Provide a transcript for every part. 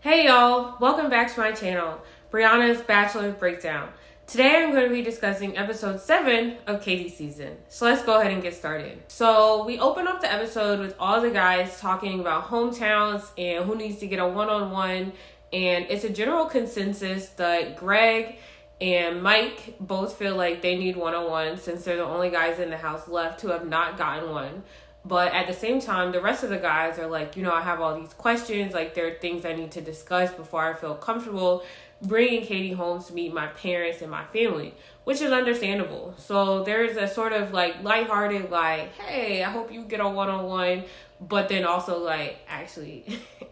Hey y'all, welcome back to my channel, Brianna's Bachelor Breakdown. Today I'm going to be discussing episode 7 of Katie's season. So let's go ahead and get started. So we open up the episode with all the guys talking about hometowns and who needs to get a one-on-one. And it's a general consensus that Greg and Mike both feel like they need one-on-one since they're the only guys in the house left who have not gotten one. But at the same time, the rest of the guys are like, I have all these questions. Like, there are things I need to discuss before I feel comfortable bringing Katie home to meet my parents and my family, which is understandable. So there's a sort of like lighthearted, like, hey, I hope you get a one-on-one. But then also like, actually,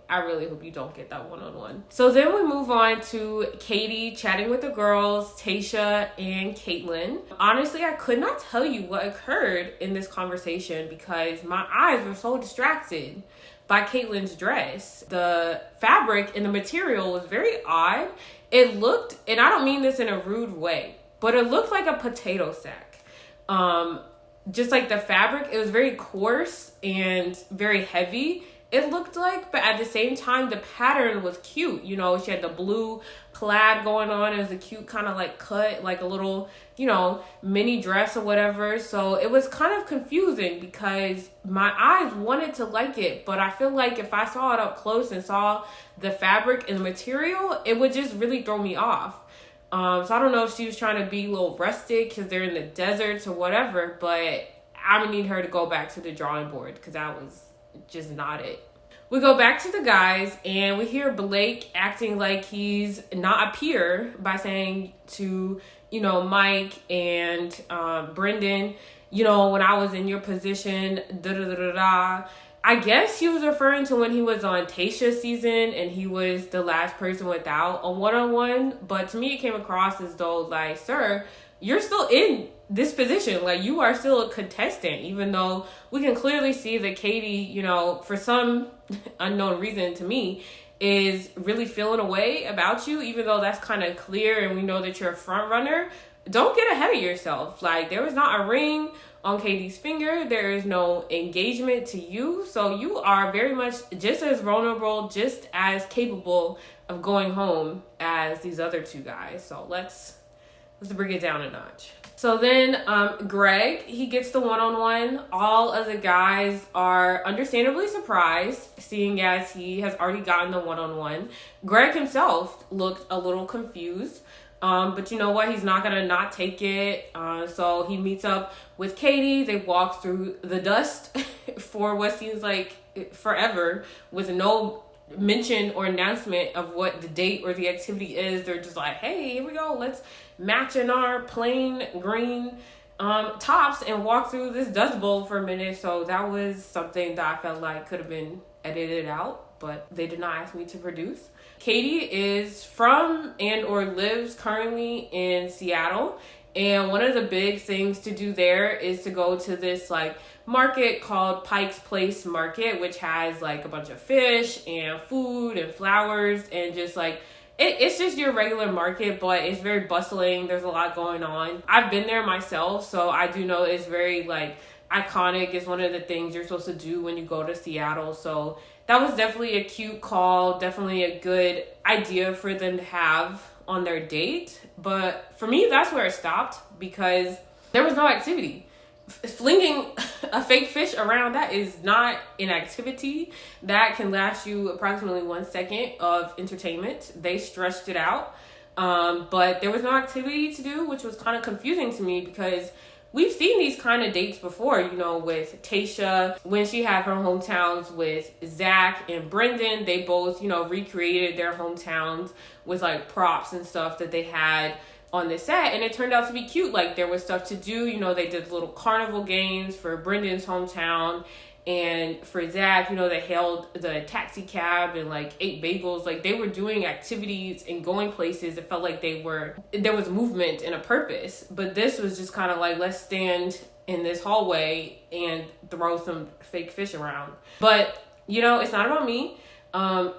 I really hope you don't get that one-on-one. So then we move on to Katie chatting with the girls, Tayshia and Caitlin. Honestly, I could not tell you what occurred in this conversation because my eyes were so distracted by Caitlin's dress. The fabric and the material was very odd. It looked, and I don't mean this in a rude way, but it looked like a potato sack. Just like the fabric, it was very coarse and very heavy, it looked like, but at the same time, the pattern was cute. She had the blue plaid going on. It was a cute kind of like cut, like a little, mini dress or whatever. So it was kind of confusing because my eyes wanted to like it, but I feel like if I saw it up close and saw the fabric and the material, it would just really throw me off. So I don't know if she was trying to be a little rustic because they're in the deserts or whatever, but I'm gonna need her to go back to the drawing board because that was just not it. We go back to the guys and we hear Blake acting like he's not a peer by saying to, Mike and Brendan, when I was in your position, da-da-da-da-da. I guess he was referring to when he was on Tayshia's season and he was the last person without a one-on-one. But to me, it came across as though, like, sir, you're still in this position. Like, you are still a contestant, even though we can clearly see that Katie, for some unknown reason to me, is really feeling a way about you, even though that's kind of clear and we know that you're a front runner. Don't get ahead of yourself. Like, there was not a ring on Katie's finger. There is no engagement to you. So you are very much just as vulnerable, just as capable of going home as these other two guys. So let's bring it down a notch. So then Greg, he gets the one-on-one. All of the guys are understandably surprised, seeing as he has already gotten the one-on-one. Greg himself looked a little confused. But you know what? He's not going to not take it. So he meets up with Katie. They walk through the dust for what seems like forever with no mention or announcement of what the date or the activity is. They're just like, hey, here we go. Let's match in our plain green tops and walk through this dust bowl for a minute. So that was something that I felt like could have been edited out, but they did not ask me to produce. Katie is from and or lives currently in Seattle. And one of the big things to do there is to go to this like market called Pike's Place Market, which has like a bunch of fish and food and flowers and just like, it's just your regular market, but it's very bustling. There's a lot going on. I've been there myself, so I do know it's very like iconic. It's one of the things you're supposed to do when you go to Seattle. So that was definitely a cute call, definitely a good idea for them to have on their date. But for me, that's where it stopped because there was no activity. Flinging a fake fish around, that is not an activity. That can last you approximately 1 second of entertainment. They stretched it out. But there was no activity to do, which was kind of confusing to me because we've seen these kind of dates before, with Tayshia, when she had her hometowns with Zach and Brendan. They both, recreated their hometowns with like props and stuff that they had on the set. And it turned out to be cute. Like there was stuff to do. They did little carnival games for Brendan's hometown. And for Zach, they hailed the taxi cab and like ate bagels. Like they were doing activities and going places. It felt like there was movement and a purpose. But this was just kind of like, let's stand in this hallway and throw some fake fish around. But, it's not about me.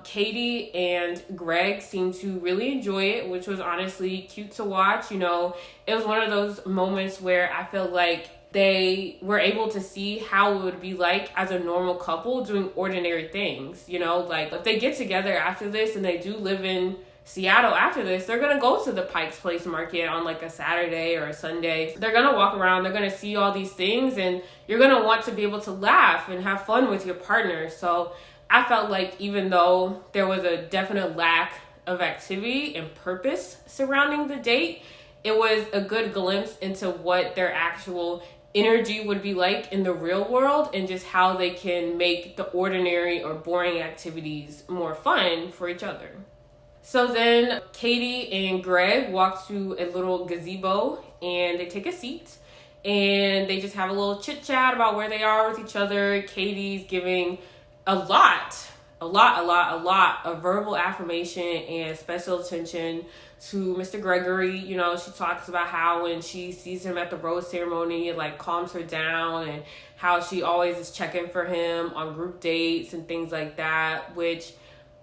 Katie and Greg seemed to really enjoy it, which was honestly cute to watch. It was one of those moments where I felt like they were able to see how it would be like as a normal couple doing ordinary things. You know, like if they get together after this and they do live in Seattle after this, they're gonna go to the Pike's Place Market on like a Saturday or a Sunday. They're gonna walk around, they're gonna see all these things, and you're gonna want to be able to laugh and have fun with your partner. So I felt like even though there was a definite lack of activity and purpose surrounding the date, it was a good glimpse into what their actual energy would be like in the real world, and just how they can make the ordinary or boring activities more fun for each other. So then Katie and Greg walk to a little gazebo and they take a seat and they just have a little chit chat about where they are with each other. Katie's giving a lot of verbal affirmation and special attention to Mr. Gregory. You know, she talks about how when she sees him at the rose ceremony, it like calms her down, and how she always is checking for him on group dates and things like that, which,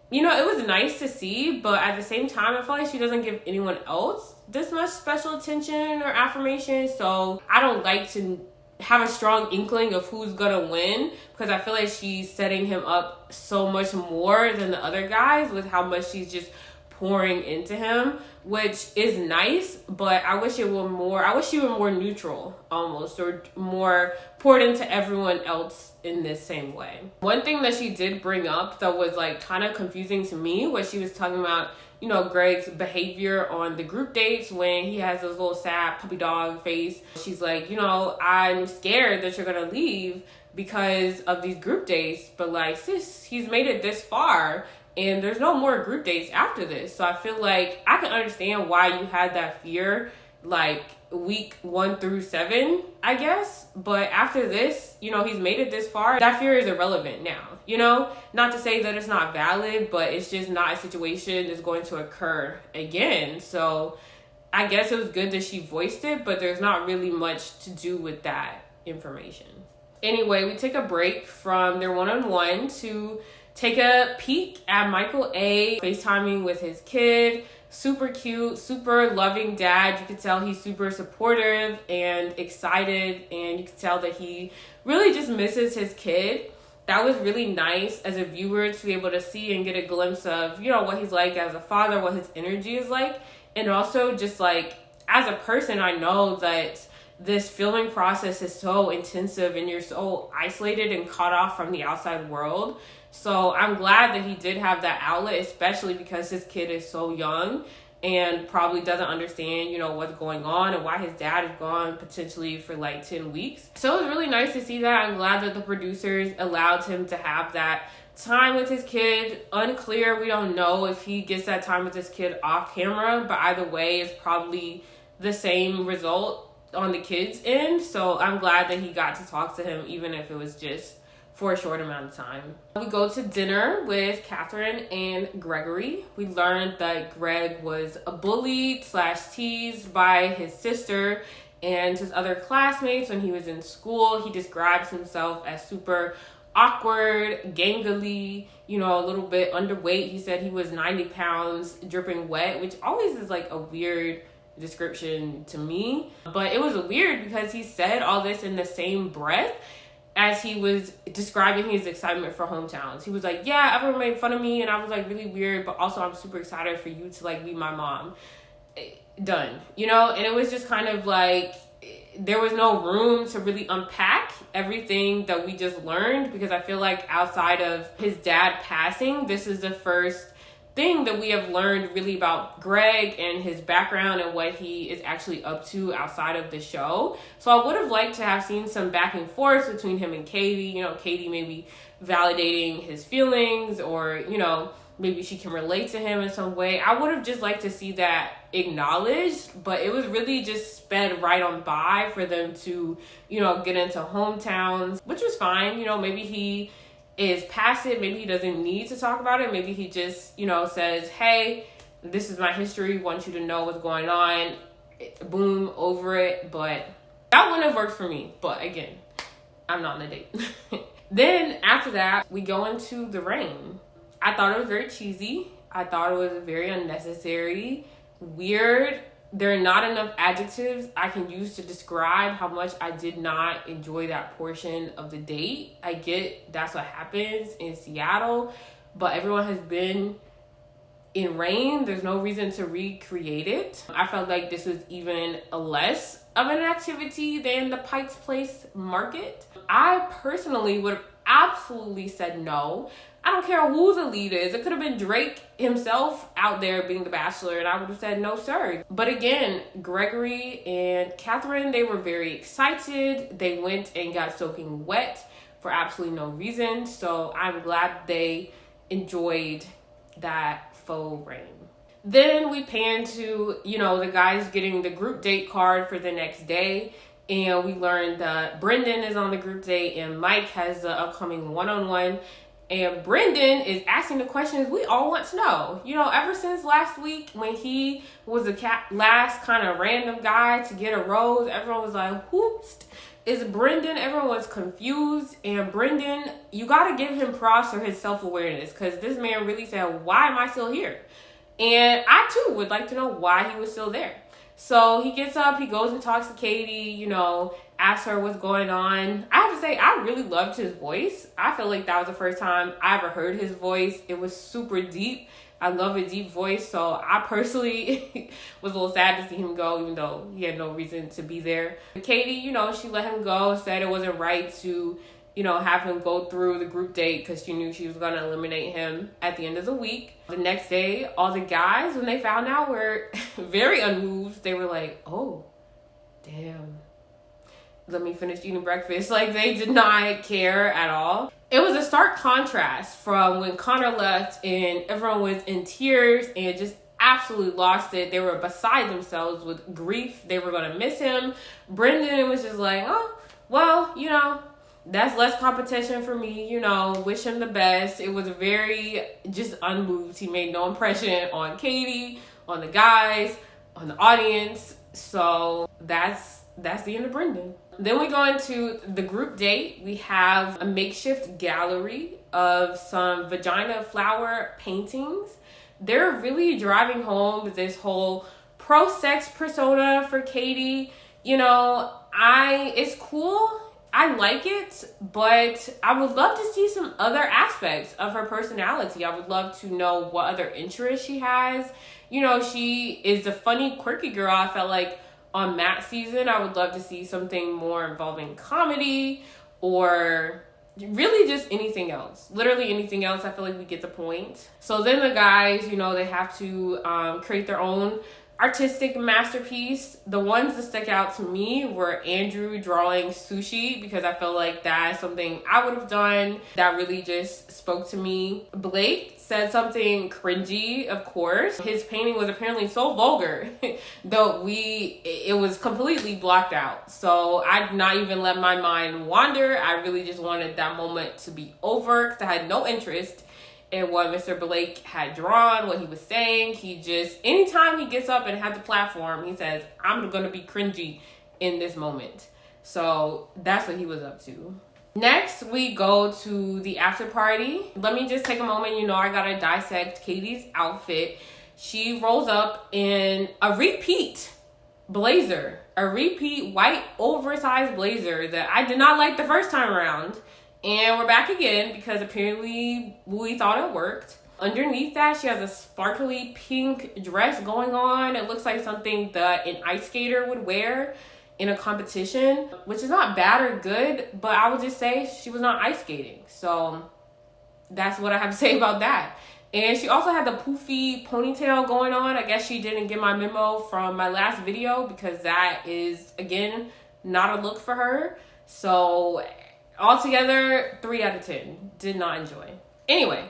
you know, it was nice to see, but at the same time, I feel like she doesn't give anyone else this much special attention or affirmation. So I don't like to have a strong inkling of who's gonna win, because I feel like she's setting him up so much more than the other guys with how much she's just pouring into him, which is nice, but I wish she were more neutral almost, or more poured into everyone else in this same way. One thing that she did bring up that was like kind of confusing to me was she was talking about, you know, Greg's behavior on the group dates when he has this little sad puppy dog face. She's like, you know, I'm scared that you're gonna leave because of these group dates, but like, sis, he's made it this far and there's no more group dates after this. So I feel like I can understand why you had that fear like week 1 through 7, I guess. But after this, you know, he's made it this far. That fear is irrelevant now, you know? Not to say that it's not valid, but it's just not a situation that's going to occur again. So I guess it was good that she voiced it, but there's not really much to do with that information. Anyway, we take a break from their one-on-one to take a peek at Michael A. FaceTiming with his kid. Super cute, super loving dad. You could tell he's super supportive and excited, and you could tell that he really just misses his kid. That was really nice as a viewer to be able to see and get a glimpse of, you know, what he's like as a father, what his energy is like. And also just like, as a person, I know that this filming process is so intensive and you're so isolated and cut off from the outside world. So I'm glad that he did have that outlet, especially because his kid is so young and probably doesn't understand, you know, what's going on and why his dad is gone potentially for like 10 weeks. So it was really nice to see that. I'm glad that the producers allowed him to have that time with his kid. Unclear, we don't know if he gets that time with his kid off camera, but either way, it's probably the same result on the kid's end. So I'm glad that he got to talk to him, even if it was just for a short amount of time. We go to dinner with Catherine and Gregory. We learned that Greg was bullied / teased by his sister and his other classmates when he was in school. He describes himself as super awkward, gangly, you know, a little bit underweight. He said he was 90 pounds, dripping wet, which always is like a weird description to me. But it was weird because he said all this in the same breath as he was describing his excitement for hometowns. He was like, yeah, everyone made fun of me and I was like really weird, but also I'm super excited for you to like be my mom. Done, you know? And it was just kind of like, there was no room to really unpack everything that we just learned, because I feel like outside of his dad passing, this is the first thing that we have learned really about Greg and his background and what he is actually up to outside of the show. So I would have liked to have seen some back and forth between him and Katie. You know, Katie maybe validating his feelings, or, you know, maybe she can relate to him in some way. I would have just liked to see that acknowledged, but it was really just sped right on by for them to, you know, get into hometowns, which was fine. You know, maybe he is past it. Maybe he doesn't need to talk about it. Maybe he just, you know, says, hey, this is my history. Want you to know what's going on. Boom, over it. But that wouldn't have worked for me. But again, I'm not on a date. Then after that, we go into the rain. I thought it was very cheesy. I thought it was very unnecessary, weird. there are not enough adjectives I can use to describe how much I did not enjoy that portion of the date. I get that's what happens in Seattle, but everyone has been in rain. There's no reason to recreate it. I felt like this was even less of an activity than the Pike's Place market. I personally would have absolutely said no. I don't care who the lead is. It could have been Drake himself out there being the Bachelor, and I would have said no, sir. But again, Gregory and Catherine, they were very excited. They went and got soaking wet for absolutely no reason. So I'm glad they enjoyed that faux rain. Then we pan to, the guys getting the group date card for the next day. And we learned that Brendan is on the group date and Mike has the upcoming one-on-one. And Brendan is asking the questions we all want to know. Ever since last week when he was the last kind of random guy to get a rose, everyone was like, whoops, is Brendan? Everyone was confused. And Brendan, you got to give him props for his self-awareness, because this man really said, why am I still here? And I too would like to know why he was still there. So he gets up, he goes and talks to Katie, asks her what's going on. I have to say, I really loved his voice. I feel like that was the first time I ever heard his voice. It was super deep. I love a deep voice. So I personally was a little sad to see him go, even though he had no reason to be there. Katie, she let him go, said it wasn't right to, have him go through the group date because she knew she was going to eliminate him at the end of the week. The next day, all the guys, when they found out, were very unmoved. They were like, oh, damn. Let me finish eating breakfast. Like, they did not care at all. It was a stark contrast from when Connor left and everyone was in tears and just absolutely lost it. They were beside themselves with grief. They were going to miss him. Brendan was just like, oh, well, that's less competition for me, wish him the best. It was very just unmoved. He made no impression on Katie, on the guys, on the audience. So that's the end of Brendan. Then we go into the group date. We have a makeshift gallery of some vagina flower paintings. They're really driving home this whole pro-sex persona for Katie. It's cool. I like it, but I would love to see some other aspects of her personality. I would love to know what other interests she has. She is a funny, quirky girl. I felt like on Matt's season, I would love to see something more involving comedy or really just anything else. Literally anything else. I feel like we get the point. So then the guys, they have to create their own artistic masterpiece. The ones that stuck out to me were Andrew drawing sushi, because I felt like that's something I would have done. That really just spoke to me. Blake said something cringy, of course. His painting was apparently so vulgar though it was completely blocked out. So I did not even let my mind wander. I really just wanted that moment to be over because I had no interest in what Mr. Blake had drawn, what he was saying. He just, anytime he gets up and has the platform, he says, I'm going to be cringy in this moment. So that's what he was up to. Next, we go to the after party. Let me just take a moment. I got to dissect Katie's outfit. She rolls up in a repeat blazer, a repeat white oversized blazer that I did not like the first time around. And we're back again because apparently we thought it worked. Underneath that, she has a sparkly pink dress going on. It looks like something that an ice skater would wear in a competition, which is not bad or good, but I would just say she was not ice skating. So that's what I have to say about that. And she also had the poofy ponytail going on. I guess she didn't get my memo from my last video because that is, again, not a look for her. So altogether, 3 out of 10. Did not enjoy. Anyway,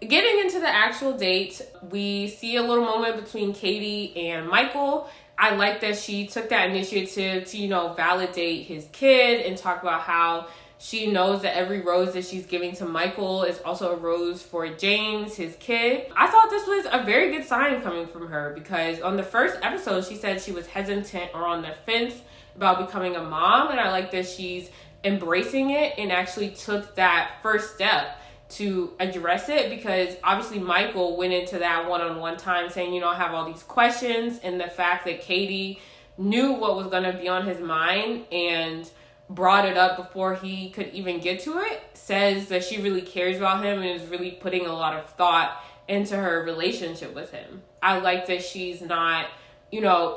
getting into the actual date, we see a little moment between Katie and Michael. I like that she took that initiative to, validate his kid and talk about how she knows that every rose that she's giving to Michael is also a rose for James, his kid. I thought this was a very good sign coming from her because on the first episode, she said she was hesitant or on the fence about becoming a mom. And I like that she's embracing it and actually took that first step to address it, because obviously Michael went into that one-on-one time saying, I have all these questions, and the fact that Katie knew what was going to be on his mind and brought it up before he could even get to it says that she really cares about him and is really putting a lot of thought into her relationship with him. I like that she's not,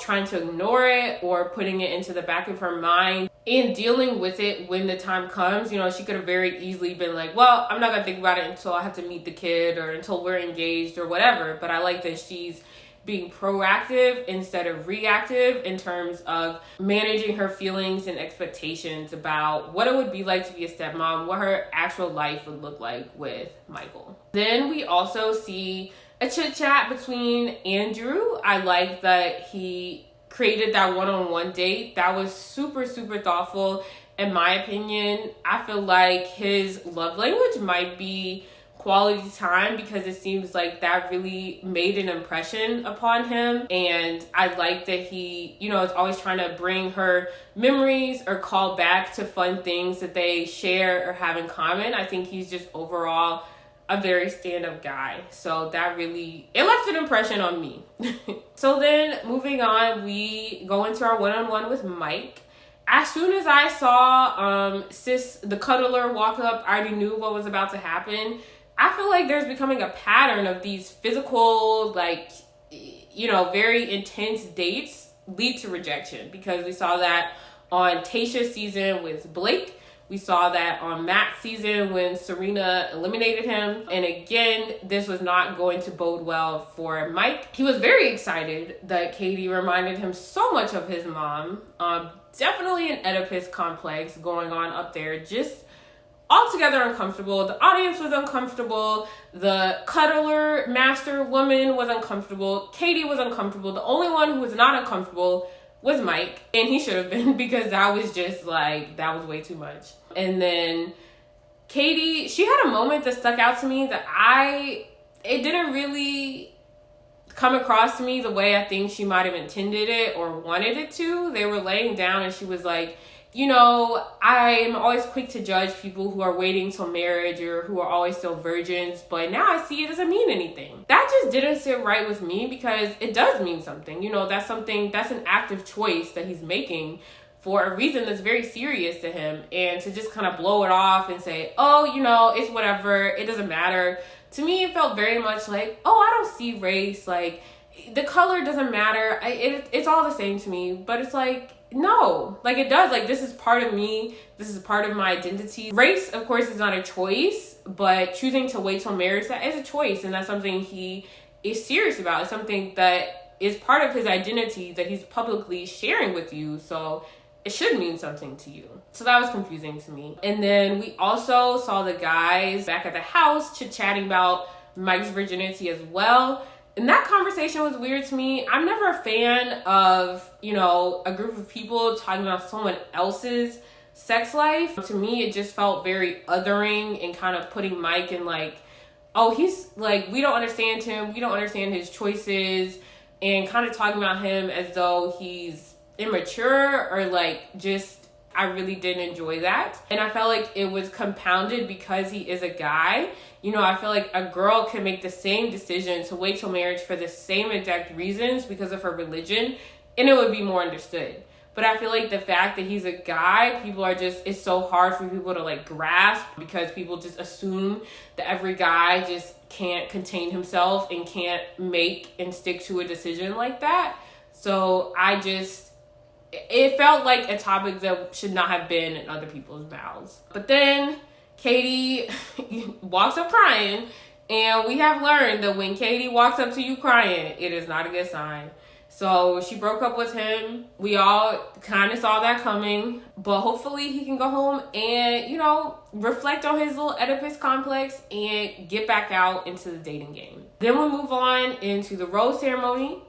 trying to ignore it or putting it into the back of her mind and dealing with it when the time comes. She could have very easily been like, well, I'm not going to think about it until I have to meet the kid or until we're engaged or whatever. But I like that she's being proactive instead of reactive in terms of managing her feelings and expectations about what it would be like to be a stepmom, what her actual life would look like with Michael. Then we also see a chit chat between Andrew. I like that he created that one-on-one date. That was super, super thoughtful. In my opinion, I feel like his love language might be quality time, because it seems like that really made an impression upon him. And I like that he, is always trying to bring her memories or call back to fun things that they share or have in common. I think he's just overall a very stand-up guy. So that really, it left an impression on me. So then moving on, we go into our one-on-one with Mike. As soon as I saw Sis, the cuddler, walk up, I already knew what was about to happen. I feel like there's becoming a pattern of these physical, very intense dates lead to rejection, because we saw that on Tayshia's season with Blake. We saw that on Matt's season when Serena eliminated him. And again, this was not going to bode well for Mike. He was very excited that Katie reminded him so much of his mom. Definitely an Oedipus complex going on up there. Just altogether uncomfortable. The audience was uncomfortable. The cuddler master woman was uncomfortable. Katie was uncomfortable. The only one who was not uncomfortable was Mike, and he should have been, because that was just that was way too much. And then Katie, she had a moment that stuck out to me that it didn't really come across to me the way I think she might have intended it or wanted it to. They were laying down and she was like, I'm always quick to judge people who are waiting till marriage or who are always still virgins, but now I see it doesn't mean anything. That just didn't sit right with me, because it does mean something. That's an active choice that he's making for a reason that's very serious to him. And to just kind of blow it off and say, it's whatever, it doesn't matter. To me, it felt very much like, I don't see race. The color doesn't matter. It's all the same to me. But it's no, it does. This is part of me. This is part of my identity. Race, of course, is not a choice, but choosing to wait till marriage, that is a choice. And that's something he is serious about. It's something that is part of his identity that he's publicly sharing with you. So it should mean something to you. So that was confusing to me. And then we also saw the guys back at the house chit-chatting about Mike's virginity as well. And that conversation was weird to me. I'm never a fan of, a group of people talking about someone else's sex life. To me, it just felt very othering and kind of putting Mike in he's we don't understand him. We don't understand his choices, and kind of talking about him as though he's immature or I really didn't enjoy that. And I felt like it was compounded because he is a guy. I feel like a girl can make the same decision to wait till marriage for the same exact reasons because of her religion, and it would be more understood. But I feel like the fact that he's a guy, it's so hard for people to grasp, because people just assume that every guy just can't contain himself and can't make and stick to a decision like that. So it felt like a topic that should not have been in other people's mouths. But then Katie walks up crying, and we have learned that when Katie walks up to you crying, it is not a good sign. So she broke up with him. We all kind of saw that coming, but hopefully he can go home and, reflect on his little Oedipus complex and get back out into the dating game. Then we move on into the rose ceremony.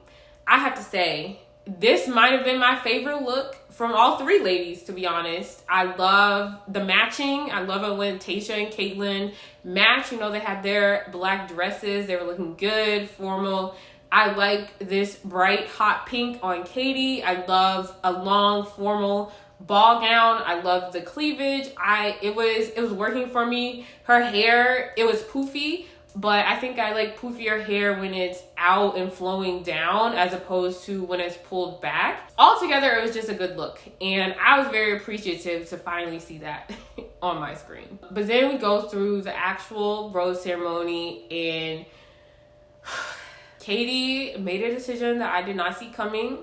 I have to say, this might have been my favorite look from all three ladies, to be honest. I love the matching. I love it when Tayshia and Caitlyn match. They had their black dresses. They were looking good, formal. I like this bright hot pink on Katie. I love a long formal ball gown. I loved the cleavage. It was working for me. Her hair, it was poofy, but I think I like poofier hair when it's out and flowing down as opposed to when it's pulled back. Altogether, it was just a good look, and I was very appreciative to finally see that on my screen. But then we go through the actual rose ceremony, and Katie made a decision that I did not see coming,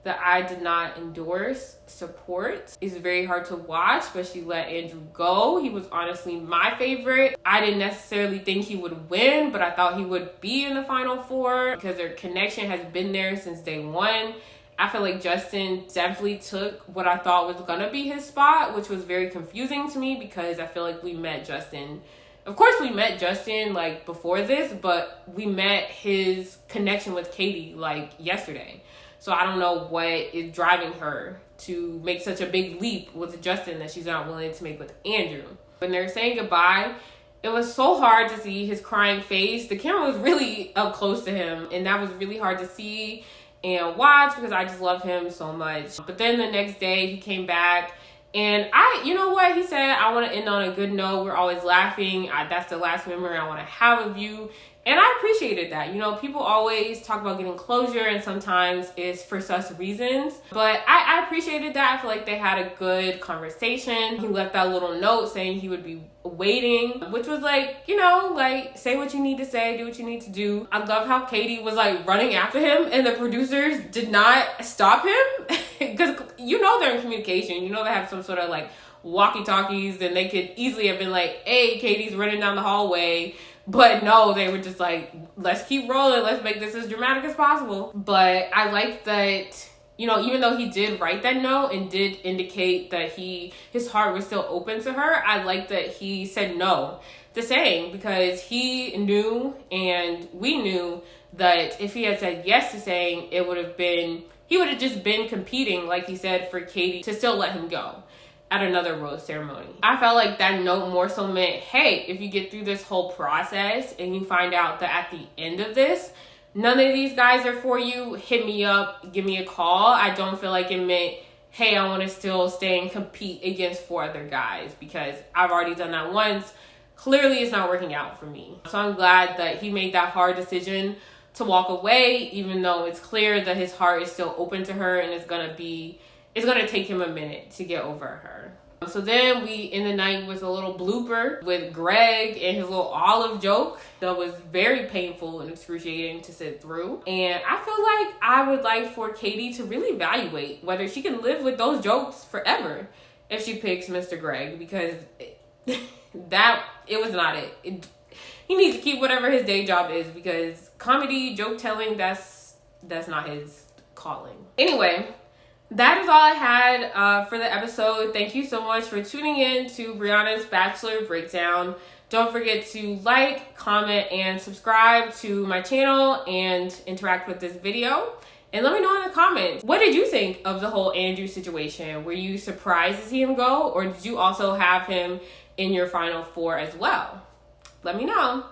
that I did not endorse, support. It's very hard to watch, but she let Andrew go. He was honestly my favorite. I didn't necessarily think he would win, but I thought he would be in the final four because their connection has been there since day one. I feel like Justin definitely took what I thought was gonna be his spot, which was very confusing to me because I feel like we met Justin. Of course, we met Justin like before this, but we met his connection with Katie like yesterday. So I don't know what is driving her to make such a big leap with Justin that she's not willing to make with Andrew. When they're saying goodbye, it was so hard to see his crying face. The camera was really up close to him, and that was really hard to see and watch because I just love him so much. But then the next day he came back, and you know what he said? I want to end on a good note. We're always laughing. That's the last memory I want to have of you. And I appreciated that. You know, people always talk about getting closure, and sometimes it's for such reasons. But I appreciated that. I feel like they had a good conversation. He left that little note saying he would be waiting, which was like, you know, like, say what you need to say, do what you need to do. I love how Katie was like running after him, and the producers did not stop him because you know they're in communication. You know they have some sort of like walkie-talkies, and they could easily have been like, hey, Katie's running down the hallway. But no, they were just like, let's keep rolling. Let's make this as dramatic as possible. But I like that, you know, even though he did write that note and did indicate that his heart was still open to her, I like that he said no to saying, because he knew and we knew that if he had said yes to saying, he would have just been competing, like he said, for Katie to still let him go at another rose ceremony. I felt like that note more so meant, hey, if you get through this whole process and you find out that at the end of this, none of these guys are for you, hit me up, give me a call. I don't feel like it meant, hey, I want to still stay and compete against 4 other guys, because I've already done that once. Clearly it's not working out for me. So I'm glad that he made that hard decision to walk away, even though it's clear that his heart is still open to her, and it's going to take him a minute to get over her. So then we end the night with a little blooper with Greg and his little olive joke that was very painful and excruciating to sit through. And I feel like I would like for Katie to really evaluate whether she can live with those jokes forever if she picks Mr. Greg, because it was not it. He needs to keep whatever his day job is, because comedy, joke telling, that's not his calling. Anyway, that is all I had for the episode. Thank you so much for tuning in to Brianna's Bachelor Breakdown. Don't forget to like, comment, and subscribe to my channel and interact with this video. And let me know in the comments, what did you think of the whole Andrew situation? Were you surprised to see him go, or did you also have him in your final 4 as well? Let me know.